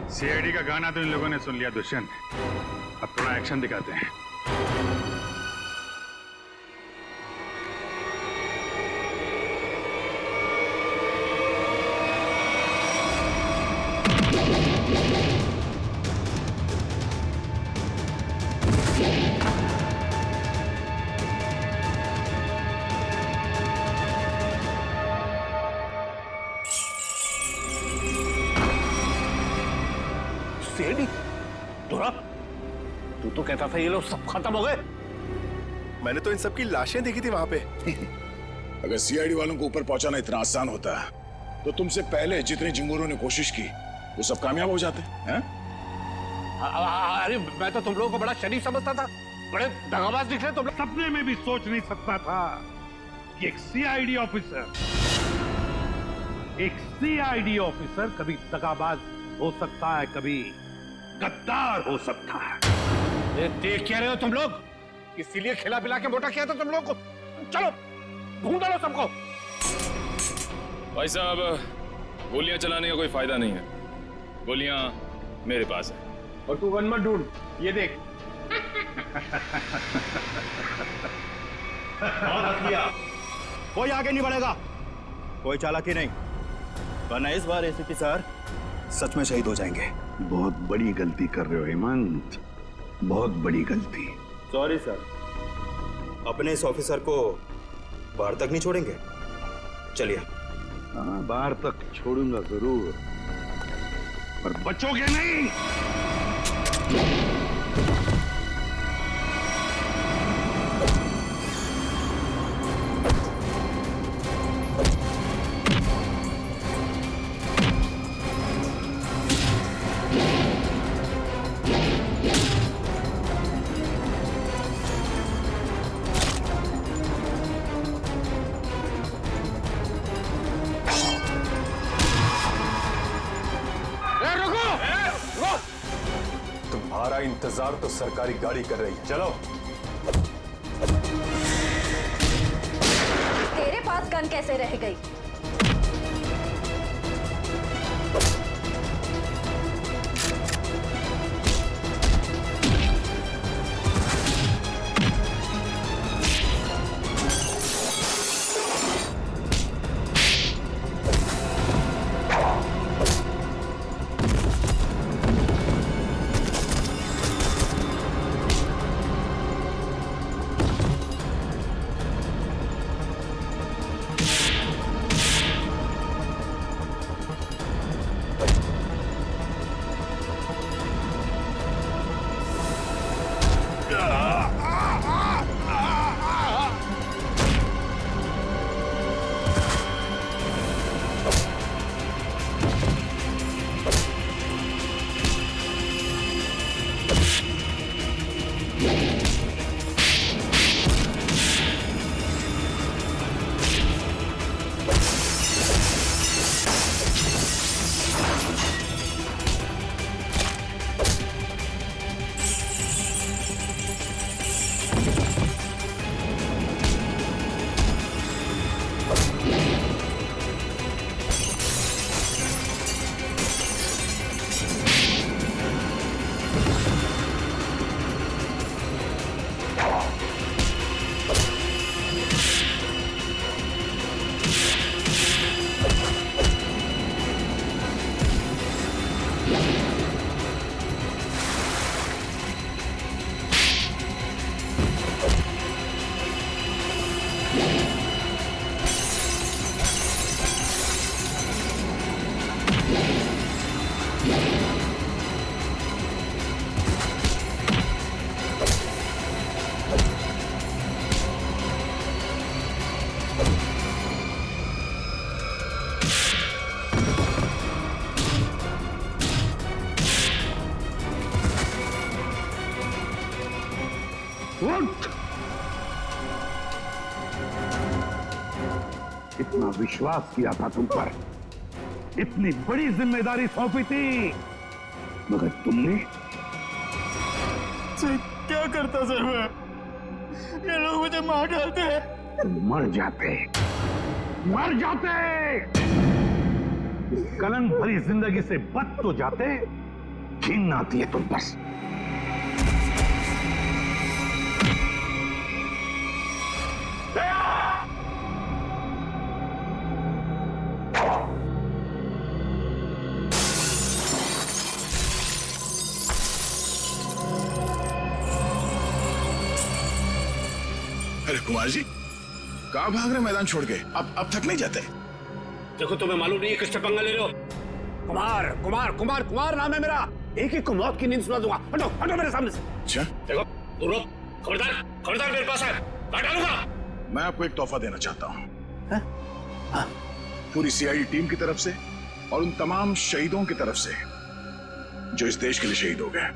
CID का गाना तो इन लोगों ने सुन लिया दुष्यंत। अब थोड़ा एक्शन दिखाते हैं। सीआईडी धुरा, तू तो कहता था ये लोग सब खत्म हो गए। मैंने तो इन सब की लाशें देखी थी वहां पे। अगर सीआईडी वालों को ऊपर पहुंचाना इतना आसान होता तो तुमसे पहले जितने जिंगूरों ने कोशिश की वो सब कामयाब हो जाते हैं। अरे मैं तो तुम लोगों को बड़ा शरीफ समझता था, बड़े दगाबाज दिख रहे तुम लोग। सपने में भी सोच नहीं सकता था कि एक सीआईडी ऑफिसर कभी दगाबाज हो सकता है, कभी गद्दार हो सकता है। देख क्या रहे हो तुम लोग? इसीलिए खिला पिला के मोटा किया था तुम लोग को। चलो ढूंढ लो सबको। भाई साहब, गोलियां चलाने का कोई फायदा नहीं है। गोलियां मेरे पास है। और तू गन मत ढूंढ, ये देख। कोई आगे नहीं बढ़ेगा, कोई चालाकी नहीं, वरना इस बार एसीपी सर सच में शहीद हो जाएंगे। बहुत बड़ी गलती कर रहे हो हेमंत, बहुत बड़ी गलती। सॉरी सर, अपने इस ऑफिसर को बाहर तक नहीं छोड़ेंगे। चलिए। हाँ, बाहर तक छोड़ूंगा जरूर, पर बचोगे नहीं। तुम्हारा इंतजार तो सरकारी गाड़ी कर रही है, चलो। तेरे पास गन कैसे रह गई? उठ! इतना विश्वास किया था तुम पर, इतनी बड़ी जिम्मेदारी सौंपी थी, मगर तुमने सर क्या करता सर मैं? ये लोग मुझे मार डालते हैं। तुम मर जाते, मर जाते। इस कलंक भरी जिंदगी से बच तो जाते, घिन आती है तुम पर। अरे कुमार जी, कहाँ भाग रहे मैदान छोड़ के? अब थक नहीं जाते? देखो तुम्हें मालूम नहीं है किससे पंगा ले रहे हो? कुमार कुमार कुमार कुमार नाम है मेरा। एक एक को मौत की नींद सुना दूंगा। हटो हटो मेरे सामने से। अच्छा, देखो तू रुक, खबरदार खबरदार मेरे पास है, काट डालूंगा। मैं आपको एक तोहफा देना चाहता हूँ, पूरी सीआईडी टीम की तरफ से और उन तमाम शहीदों की तरफ से जो इस देश के लिए शहीद हो गए।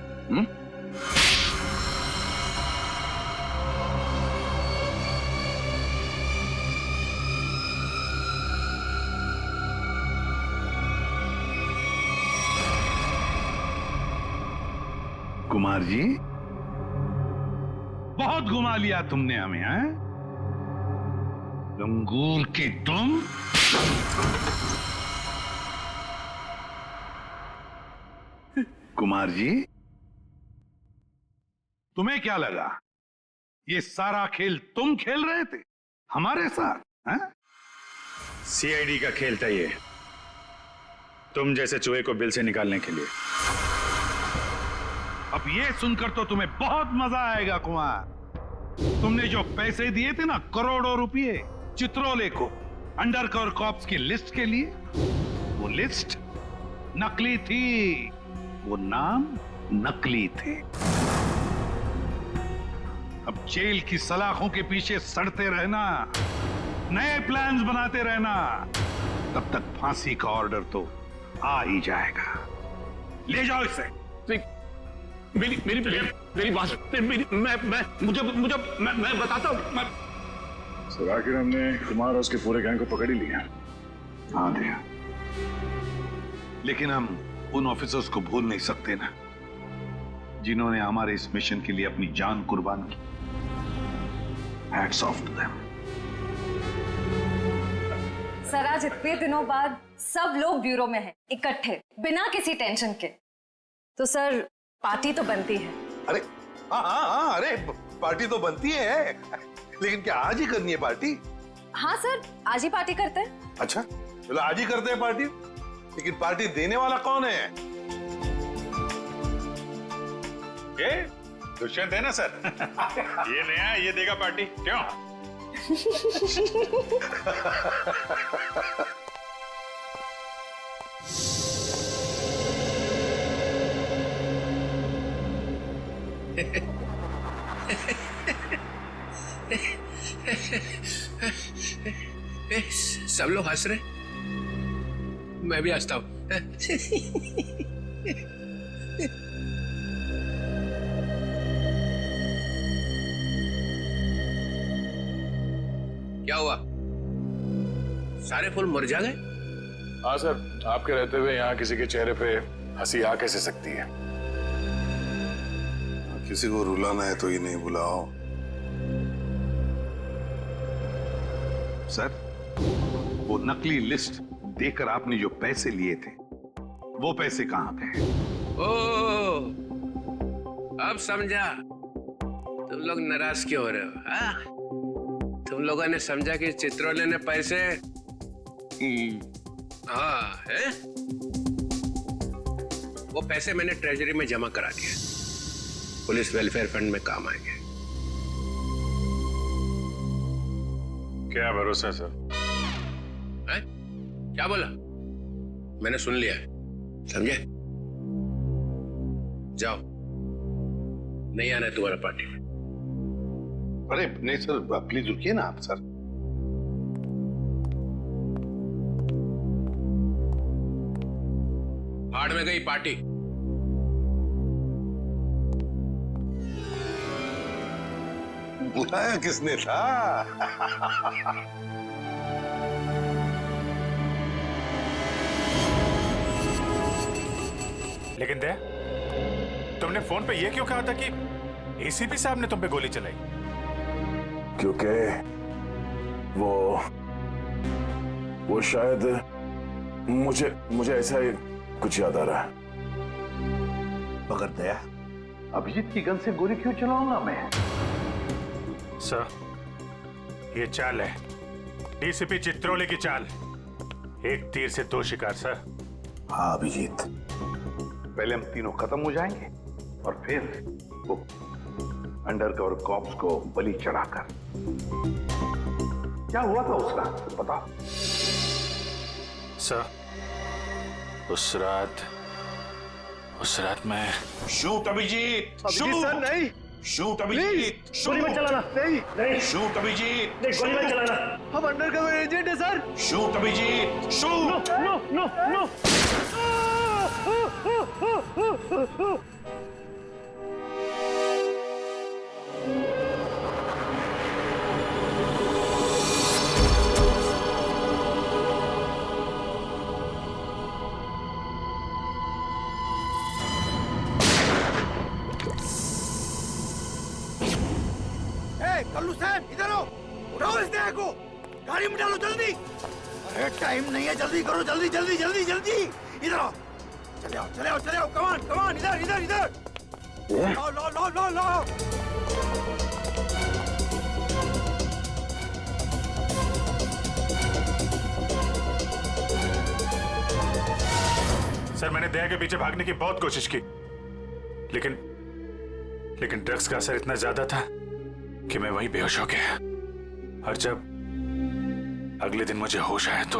कुमार जी, बहुत घुमा लिया तुमने हमें, हैं? लंगूर की तुम। कुमार जी, तुम्हें क्या लगा ये सारा खेल तुम खेल रहे थे हमारे साथ, हैं? सीआईडी का खेल था ये, तुम जैसे चूहे को बिल से निकालने के लिए। अब ये सुनकर तो तुम्हें बहुत मजा आएगा कुमार। तुमने जो पैसे दिए थे ना, करोड़ों रुपए चित्रोले को अंडरकवर कॉप्स की लिस्ट के लिए, वो लिस्ट नकली थी, वो नाम नकली थे। अब जेल की सलाखों के पीछे सड़ते रहना, नए प्लान्स बनाते रहना, तब तक फांसी का ऑर्डर तो आ ही जाएगा। ले जाओ इसे। मेरी मेरी मेरी बात, मैं बताता हूँ। सर, आखिर हमने कुमार और उसके पूरे गैंग को पकड़ ही लिया। हाँ दिया, लेकिन हम उन ऑफिसर्स को भूल नहीं सकते ना, जिन्होंने हमारे इस मिशन के लिए अपनी जान कुर्बान की। Hats off to them. Sir, आज इतने दिनों बाद सब लोग ब्यूरो में हैं, इकट्ठे, बिना किसी टेंशन के। तो सर, पार्टी तो बनती है। अरे हाँ, अरे पार्टी तो बनती है, लेकिन क्या आज ही करनी है पार्टी? हाँ सर, आज ही पार्टी करते हैं। अच्छा चलो आज ही करते हैं पार्टी, लेकिन पार्टी देने वाला कौन है? ये दुष्यंत है ना सर। ये नया, ये देगा पार्टी, क्यों? सब लोग हंस रहे, मैं भी हंसता हूं। क्या हुआ? सारे फूल मुरझा गए? हाँ सर, आपके रहते हुए यहाँ किसी के चेहरे पे हंसी आ कैसे सकती है? किसी को रुलाना है तो ये नहीं बुलाओ। सर, वो नकली लिस्ट देकर आपने जो पैसे लिए थे, वो पैसे कहां पे हैं? ओ, अब समझा तुम लोग नाराज क्यों हो रहे हो? हाँ, तुम लोगों ने समझा कि चित्रोले ने पैसे हाँ है? वो पैसे मैंने ट्रेजरी में जमा करा दिए, पुलिस वेलफेयर फंड में काम आएंगे। क्या भरोसा सर? है? क्या बोला? मैंने सुन लिया, समझे? जाओ, नहीं आना है तुम्हारा पार्टी में। अरे नहीं सर, प्लीज रुकिए ना आप सर। भाड़ में गई पार्टी। बुलाया किसने था? लेकिन दया, तुमने फोन पे ये क्यों कहा था कि एसीपी साहब ने तुम पे गोली चलाई? क्योंकि वो शायद मुझे ऐसा ही कुछ याद आ रहा है। मगर दया, अभिजीत की गन से गोली क्यों चलाऊंगा मैं? सर, ये चाल है डीसीपी चित्रोले की चाल। एक तीर से दो शिकार सर। हाँ अभिजीत, पहले हम तीनों खत्म हो जाएंगे और फिर वो अंडरकवर कॉप्स को बलि चढ़ाकर। क्या हुआ था उस रात बता? सर, उस रात मैं शूट अभिजीत, अभिजीत सर नहीं, शूट अभिजीत, गोली मत चलाना। नहीं शूट अभिजीत, गोली मत चलाना। हम अंडरकवर एजेंट है sir. Shoot Abhijit, shoot. No no no. Kallu साहब इधर आओ, उठाओ इस देह को, गाड़ी में डालो जल्दी। अरे टाइम नहीं है, जल्दी करो, जल्दी जल्दी जल्दी जल्दी। इधर आओ, चले आओ चले आओ चले आओ, कमान कमान, इधर इधर इधर। लो लो लो लो लो। सर, मैंने दया के पीछे भागने की बहुत कोशिश की, लेकिन ड्रग्स का असर इतना ज्यादा था कि मैं वहीं बेहोश हो गया। और जब अगले दिन मुझे होश आया तो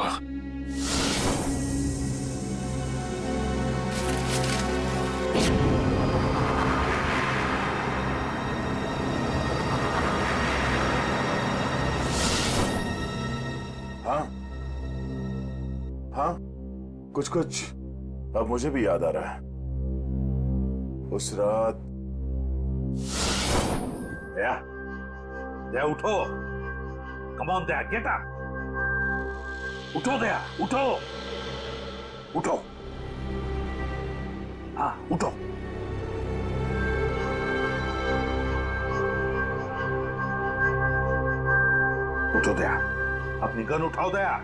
हाँ, कुछ अब मुझे भी याद आ रहा है। उस रात दया उठो, come on Daya, get up, उठो दया, उठो उठो, हाँ उठो। उठो दया, अपनी गन उठाओ दया।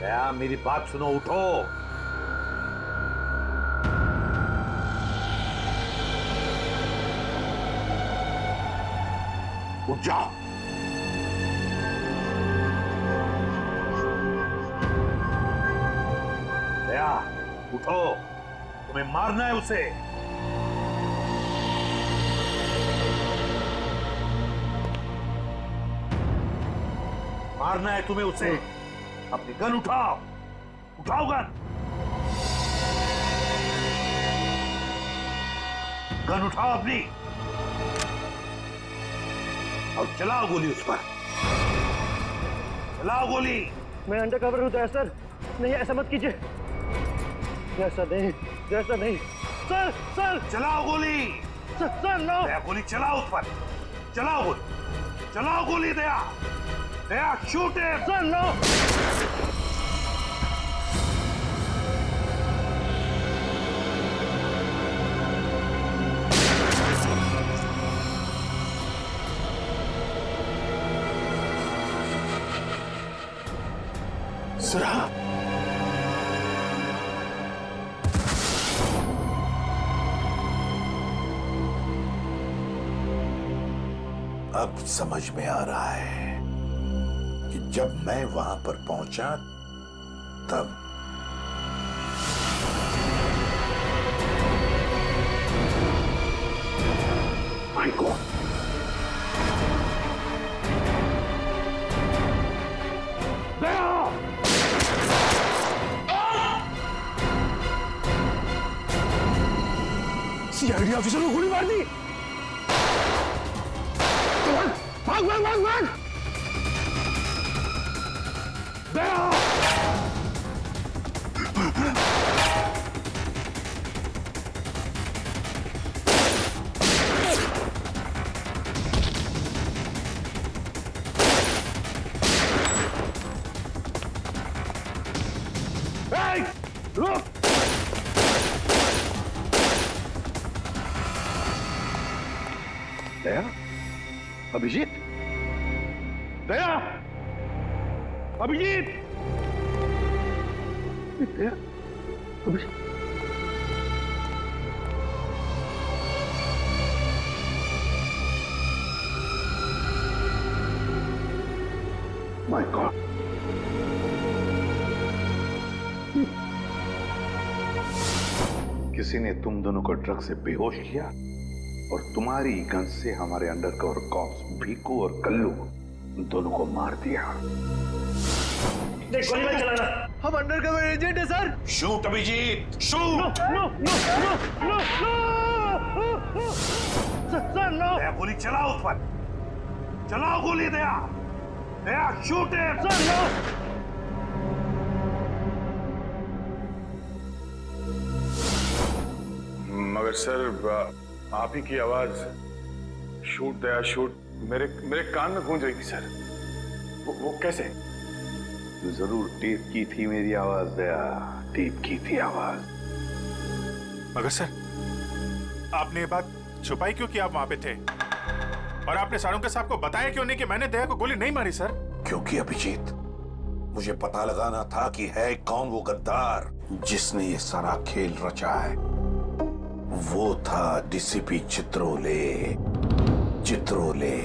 दया मेरी बात सुनो, उठो। उठ जाओ। दया उठो, तुम्हें मारना है उसे। मारना है तुम्हें उसे। अपनी गन उठाओ, उठाओ गन, गन उठाओ अपनी और चलाओ गोली उस पर, चलाओ गोली। मैं अंडरकवर हूँ सर, नहीं ऐसा मत कीजिए। ऐसा नहीं, ऐसा नहीं सर। सर चलाओ गोली। Sir no. दया गोली चलाओ उस पर, चलाओ गोली, चलाओ गोली। Daya, Daya shoot him. Sir no. सरा, अब समझ में आ रहा है कि जब मैं वहां पर पहुंचा तब माइको सीआईडी ऑफिसर को गोली मार दी। भाग भाग भाग भाग। दया, अभिजीत, दया, अभिजीत, दया, अभिजीत। माय गॉड, किसी ने तुम दोनों को ड्रग से बेहोश किया और तुम्हारी गन से हमारे अंडरकवर कॉप्स भीकू और कल्लू दोनों को मार दिया। गोली मत चलाना, हम अंडरकवर एजेंट है sir. Shoot Abhijit, shoot. No no no no no sir, no. Daya, गोली चलाओ उस पर, चलाओ गोली। दया, दया, शूट है सर, नो। मगर सर, आप ही की आवाज शूट दया शूट मेरे कान में गूंज रही थी सर। वो कैसे? जरूर टेप की थी मेरी आवाज दया, टेप की थी आवाज। मगर सर, आपने ये बात छुपाई क्यों कि आप वहां पे थे? और आपने सारुंगा साहब को बताया क्यों नहीं कि मैंने दया को गोली नहीं मारी सर? क्योंकि अभिजीत, मुझे पता लगाना था कि है कौन वो गद्दार जिसने ये सारा खेल रचा है। वो था डीसीपी चित्रोले। चित्रोले।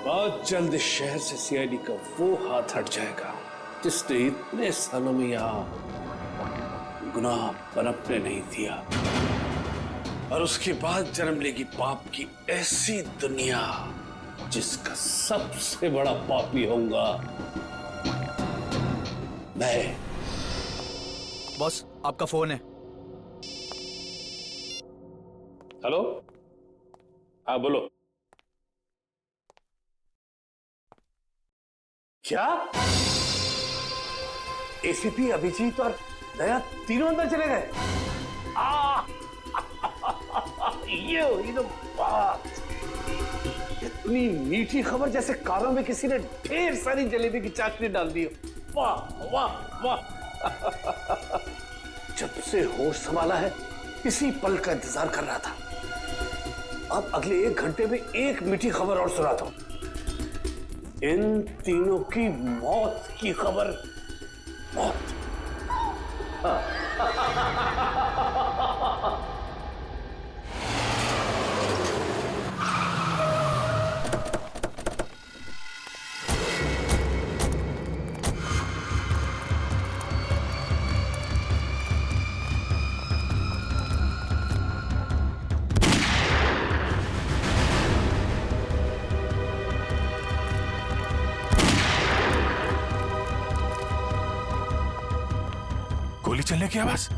बहुत जल्द इस शहर से सीआईडी का वो हाथ हट जाएगा जिसने इतने सालों में यहाँ गुनाह पनपने नहीं दिया, और उसके बाद जन्म लेगी पाप की ऐसी दुनिया जिसका सबसे बड़ा पापी होऊंगा मैं। बॉस, आपका फोन है। हेलो, हाँ बोलो। क्या एसीपी अभिजीत और दया तीनों अंदर चले गए? ये हुई तो बात। इतनी मीठी खबर जैसे कानों में किसी ने ढेर सारी जलेबी की चाशनी डाल दी। वाह वाह वाह। जब से होश संभाला है इसी पल का इंतजार कर रहा था। अब अगले 1 घंटे में एक मीठी खबर और सुनाता हूं। इन तीनों की मौत की खबर। मौत। गोली चलने की आवाज।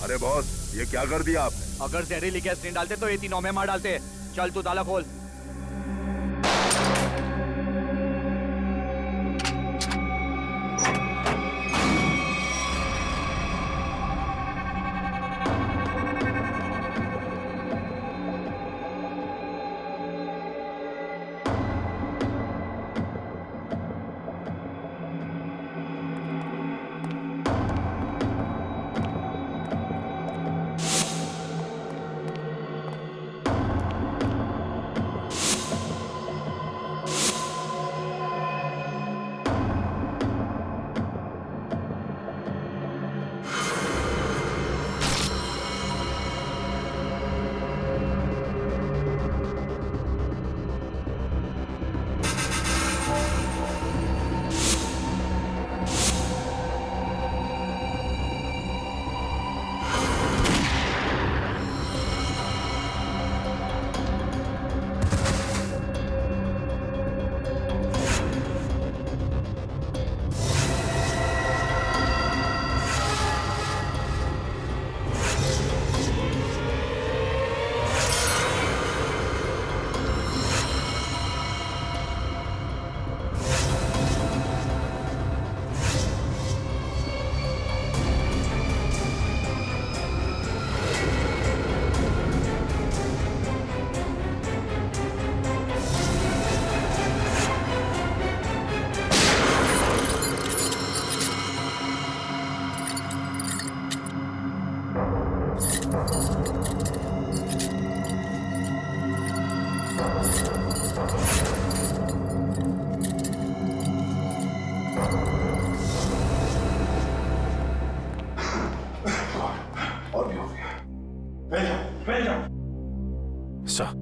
अरे बॉस, ये क्या कर दिया आपने? अगर जहरीली गैस नहीं डालते तो ये तीनों में मार डालते। चल तू ताला खोल। और भी हो गया। फैल जाओ। सर,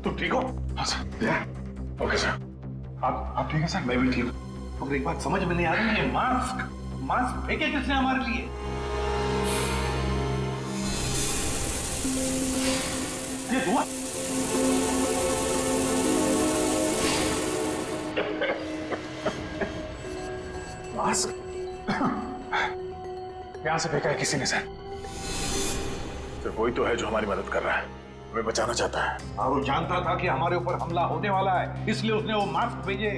तुम ठीक हो? हाँ सर। Okay sir. आप ठीक है सर? मैं भी ठीक हूँ। मगर एक बात समझ में नहीं आ रही, ये मास्क फेंके किसने हमारे लिए? ये धुआं मास्क यहां से फेंका है किसी ने सर। सिर्फ वही तो है जो हमारी मदद कर रहा है, हमें बचाना चाहता है। और वो जानता था कि हमारे ऊपर हमला होने वाला है, इसलिए उसने वो मास्क भेजे।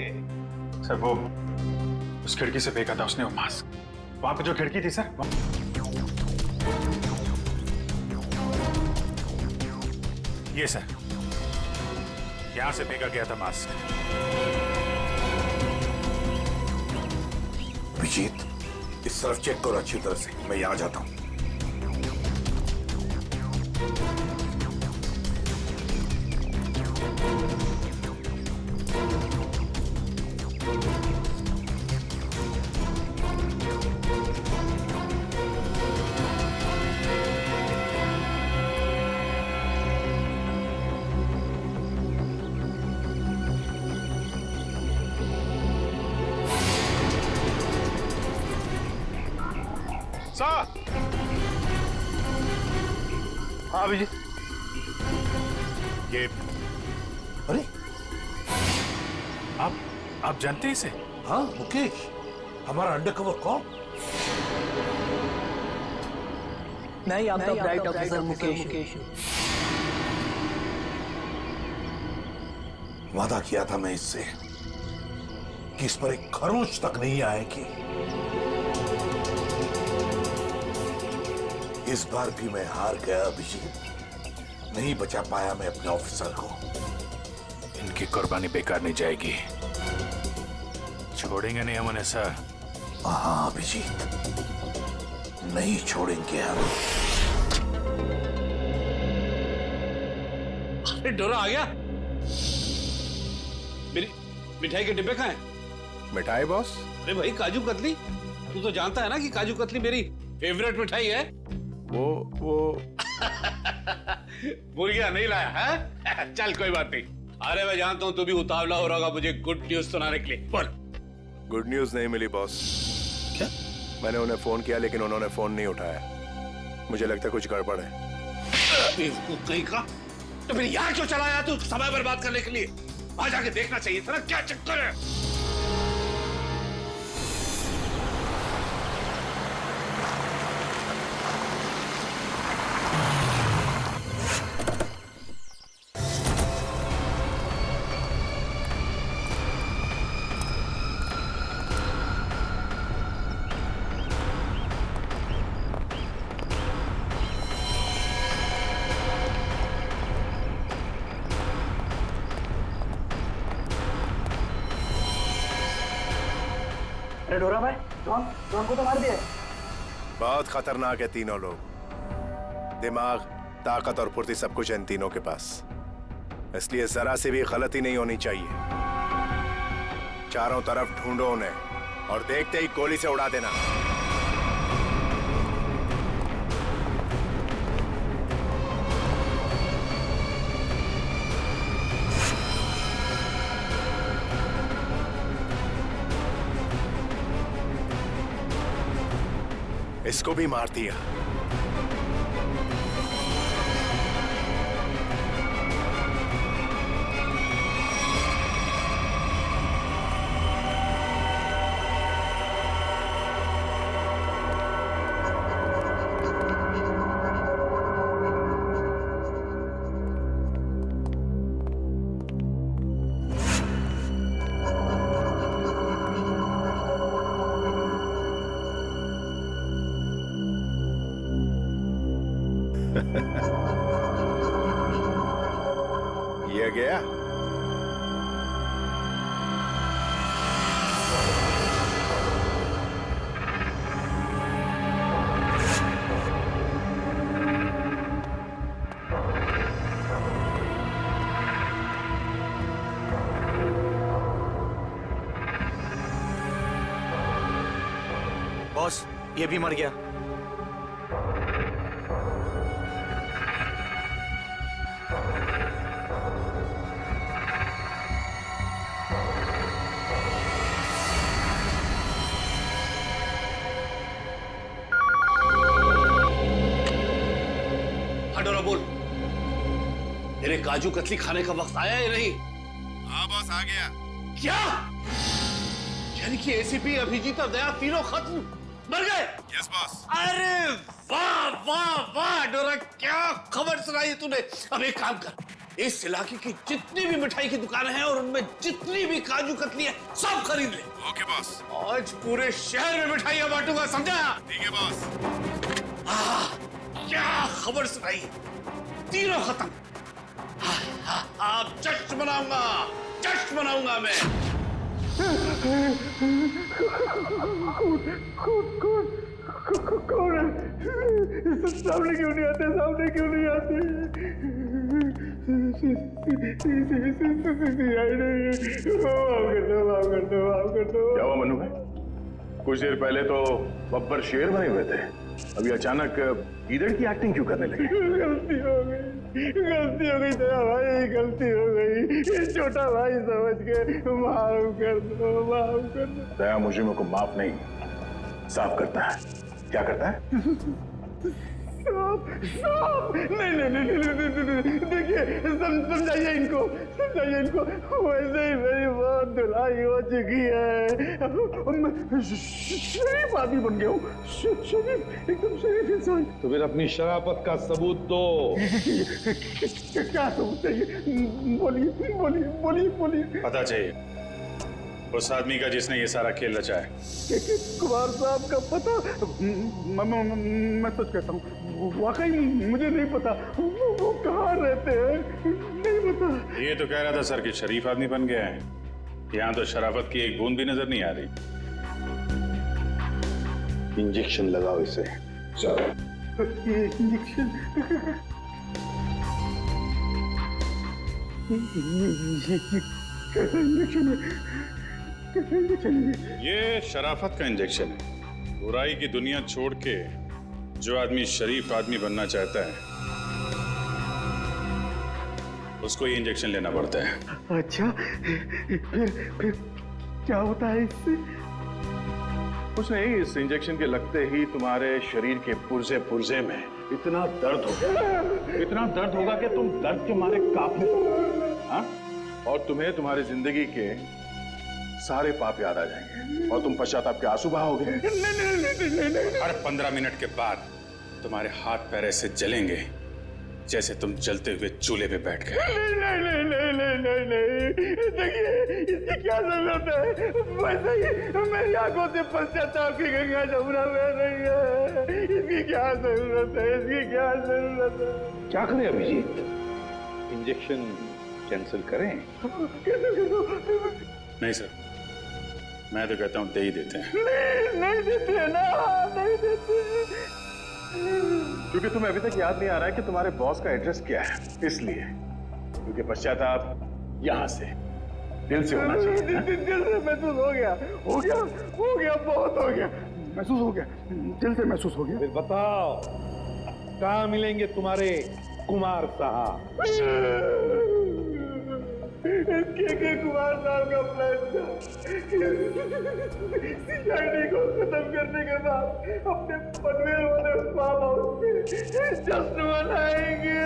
सर वो उस खिड़की से फेंका था उसने वो मास्क, वहां पे जो खिड़की थी सर। ये सर, यहां से फेंका गया था मास्क। अभिजीत, इस तरफ चेक करो अच्छी तरह से, मैं यहां जाता हूं। हाँ अभिजीत, ये अरे आप जानते हैं इसे? हाँ मुकेश, हमारा अंडरकवर कॉप। नहीं, आपका ब्राइट ऑफिसर मुकेश। वादा किया था मैं इससे कि इस पर एक खरोंच तक नहीं आएगी। इस बार भी मैं हार गया अभिजीत, नहीं बचा पाया मैं अपने ऑफिसर को। इनकी कुर्बानी बेकार नहीं जाएगी, छोड़ेंगे नहीं हम उन्हें सर। हाँ अभिजीत, नहीं छोड़ेंगे हम। डोरा आ गया? मेरी मिठाई के डिब्बे कहाँ हैं? मिठाई बॉस? अरे भाई काजू कतली, तू तो जानता है ना कि काजू कतली मेरी फेवरेट मिठाई है। वो भूल गया, नहीं लाया है? चल कोई बात नहीं। अरे मैं जानता हूँ तू भी उतावला हो रहा होगा मुझे गुड न्यूज सुनाने के लिए। बोल। गुड न्यूज नहीं मिली बॉस। क्या? मैंने उन्हें फोन किया लेकिन उन्होंने फोन नहीं उठाया। मुझे लगता है कुछ गड़बड़ है। बेवकूफ कहीं का, तो फिर यहाँ क्यों चला आया तू समय बर्बाद करने के लिए? आ जाके देखना चाहिए था ना क्या चक्कर है। अरे डोरा भाई, जॉन को तो मार दिया। बहुत खतरनाक है तीनों लोग। दिमाग, ताकत और फुर्ती सब कुछ है इन तीनों के पास, इसलिए जरा सी भी गलती नहीं होनी चाहिए। चारों तरफ ढूंढो उन्हें और देखते ही गोली से उड़ा देना। इसको भी मार दिया। ये गया। बॉस, ये भी मर गया। बोल, मेरे काजू कतली खाने का वक्त आया या नहीं? हाँ बॉस, आ गया। क्या? यानी कि एसीपी, अभिजीत और दया तीनों खत्म, मर गए? Yes boss. अरे वाह वाह वाह डोरा, क्या खबर सुनाई है तूने। अब एक काम कर, इस इलाके की जितनी भी मिठाई की दुकानें हैं और उनमें जितनी भी काजू कतली है सब खरीद ले। Okay boss. आज पूरे शहर में मिठाइयां बांटूंगा, समझा? ठीक है बॉस। क्या खबर सुनाई, तीनों खत्म। अब जश्न मनाऊंगा, जश्न मनाऊंगा मैं। कौन है? सामने क्यों नहीं आते? सामने क्यों नहीं आते? क्या हुआ मनु भाई? कुछ देर पहले तो बब्बर शेर बने हुए थे, अभी अचानक ईदड़ की एक्टिंग क्यों करने लगे? गलती हो गई दया भाई, गलती हो गई। छोटा भाई समझ के माफ कर दो, माफ कर दो। दया मुजरिमों को माफ नहीं, साफ करता है। क्या करता है? नहीं, देखिए समझाइए इनको, वैसे ही मेरी बहुत धुलाई हो चुकी है। शरीफ आदमी बन गया हूँ, शरीफ, एकदम शरीफ इंसान। तो फिर अपनी शराफत का सबूत दो। क्या सबूत चाहिए? बोलिए। पता चाहिए उस आदमी का जिसने ये सारा खेल रचा है। कुमार साहब का पता? मैं सच कहता हूँ, वाकई मुझे नहीं पता। वो कहाँ रहते हैं, नहीं पता। ये तो कह रहा था सर कि शरीफ आदमी बन गया है। यहाँ तो शराफत की एक बूंद भी नजर नहीं आ रही। इंजेक्शन लगाओ इसे। ये शराफत का इंजेक्शन है। बुराई की दुनिया छोड़ के जो आदमी शरीफ आदमी बनना चाहता है उसको ये इंजेक्शन लेना पड़ता है। अच्छा, फिर क्या होता है इससे? कुछ नहीं, इस इंजेक्शन के लगते ही तुम्हारे शरीर के पुर्जे में इतना दर्द होगा कि तुम दर्द के मारे कांपने लगोगे। हाँ? और तुम्हें तुम्हारी जिंदगी के सारे पाप याद आ जाएंगे और तुम पश्चाताप के आंसू बहाओगे। हर 15 मिनट के बाद तुम्हारे हाथ पैर ऐसे जलेंगे जैसे तुम जलते हुए चूल्हे पे बैठ गए। नहीं, देखिए इसकी क्या जरूरत है? वैसे ही मेरी आंखों से पश्चाताप की गंगा जमुना बह रही है। इसकी क्या जरूरत है? क्या करें अभिजीत? इंजेक्शन कैंसिल करें? नहीं सर, मैं तो कहता हूँ दे ही देते हैं। नहीं देते ना, नहीं देते। क्योंकि तुम्हें अभी तक याद नहीं आ रहा है कि तुम्हारे बॉस का एड्रेस क्या है, इसलिए। क्योंकि पश्चाताप यहाँ से, दिल से होना चाहिए। दिल से महसूस हो गया, बहुत हो गया, महसूस हो गया, दिल से महसूस हो गया। फिर बताओ कहाँ मिलेंगे तुम्हारे कुमार साहब? के कुमार साहब का प्लान था सीआईडी को खत्म करने के बाद अपने पनवेल वाले फार्म हाउस पे जश्न मनाएंगे।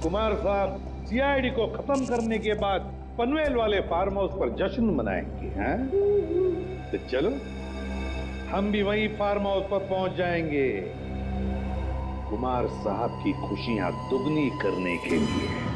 कुमार साहब सीआईडी को खत्म करने के बाद पनवेल वाले फार्म हाउस पर जश्न मनाएंगे, हैं? तो चलो हम भी वही फार्म हाउस पर पहुंच जाएंगे कुमार साहब की खुशियां दुगनी करने के लिए।